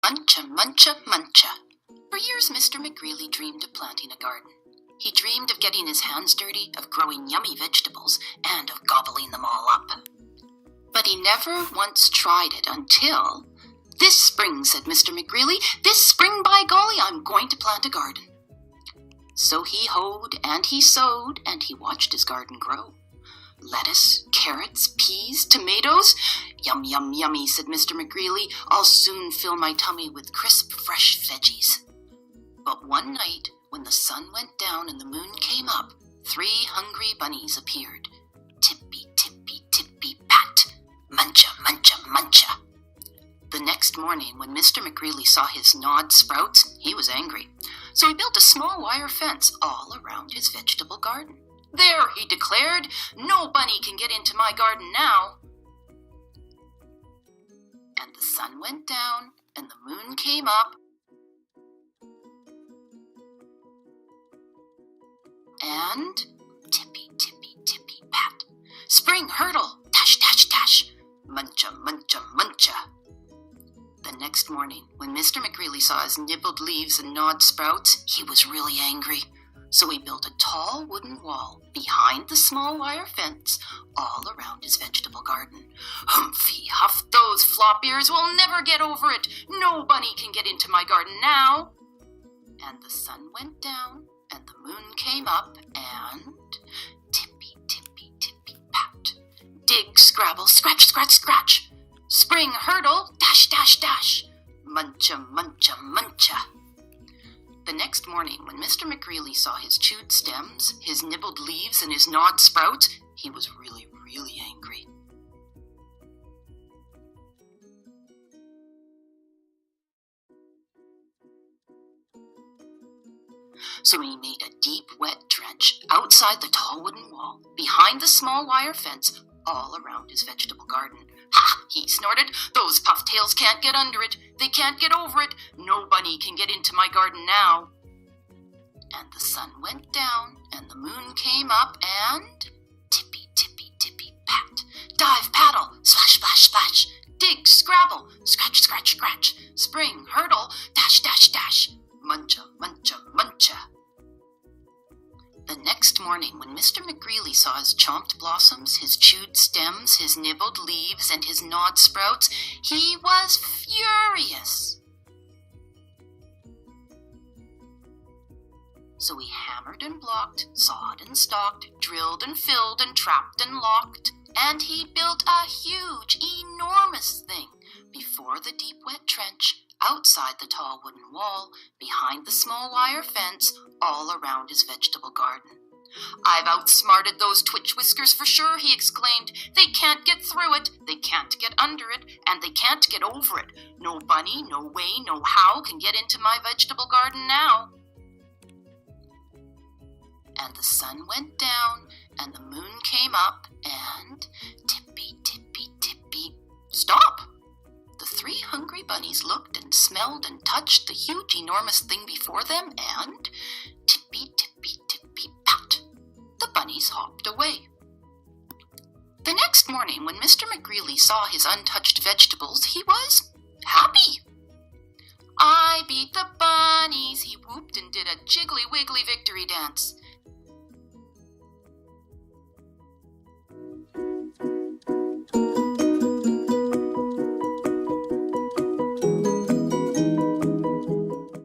Muncha, muncha, muncha. For years, Mr. McGreely dreamed of planting a garden. He dreamed of getting his hands dirty, of growing yummy vegetables, and of gobbling them all up. But he never once tried it until... "This spring," said Mr. McGreely, "this spring, by golly, I'm going to plant a garden." So he hoed and he sowed, and he watched his garden grow. Lettuce, carrots, peas, tomatoes. "Yum, yum, yummy," said Mr. McGreely. "I'll soon fill my tummy with crisp, fresh veggies." But one night, when the sun went down and the moon came up, 3 hungry bunnies appeared. Tippy, tippy, tippy, pat. Muncha, muncha, muncha. The next morning, when Mr. McGreely saw his gnawed sprouts, he was angry. So he built a small wire fence all around his vegetable garden. "There," he declared, "no bunny can get into my garden now." And the sun went down and the moon came up. And tippy, tippy, tippy, pat. Spring, hurdle, dash, dash, dash. Muncha, muncha, muncha. The next morning, when Mr. McGreely saw his nibbled leaves and gnawed sprouts, he was really angry. So he built a tall wooden wall behind the small wire fence all around his vegetable garden. "Humphy, huff, those flop ears will never get over it. No bunny can get into my garden now." And the sun went down and the moon came up and tippy, tippy, tippy, pat. Dig, scrabble, scratch, scratch, scratch. Spring, hurdle, dash, dash, dash. Muncha, muncha, muncha. The next morning, when Mr. McGreely saw his chewed stems, his nibbled leaves, and his gnawed sprouts, he was really, really angry. So he made a deep, wet trench outside the tall wooden wall, behind the small wire fence, all around his vegetable garden. "Ha!" he snorted. "Those pufftails can't get under it. They can't get over it. No bunny can get into my garden now." And the sun went down, and the moon came up, and tippy, tippy, tippy, pat. Dive, paddle, splash, splash, splash. Dig, scrabble, scratch, scratch, scratch. Spring, hurdle, dash, dash, dash. Muncha, muncha, muncha. The next morning, when Mr. McGreely saw his chomped blossoms, his chewed stems, his nibbled leaves, and his gnawed sprouts, he was furious. So he hammered and blocked, sawed and stalked, drilled and filled and trapped and locked, and he built a huge, enormous thing before the deep wet trench, outside the tall wooden wall, behind the small wire fence, all around his vegetable garden. "I've outsmarted those twitch whiskers for sure," he exclaimed. "They can't get through it, they can't get under it, and they can't get over it. No bunny, no way, no how can get into my vegetable garden now." And the sun went down, and the moon came up, and tippy, tippy, tippy, stop! The 3 hungry bunnies looked and smelled and touched the huge, enormous thing before them, and tippy, tippy, tippy, pat, the bunnies hopped away. The next morning, when Mr. McGreely saw his untouched vegetables, he was happy. "I beat the bunnies," he whooped and did a jiggly-wiggly victory dance.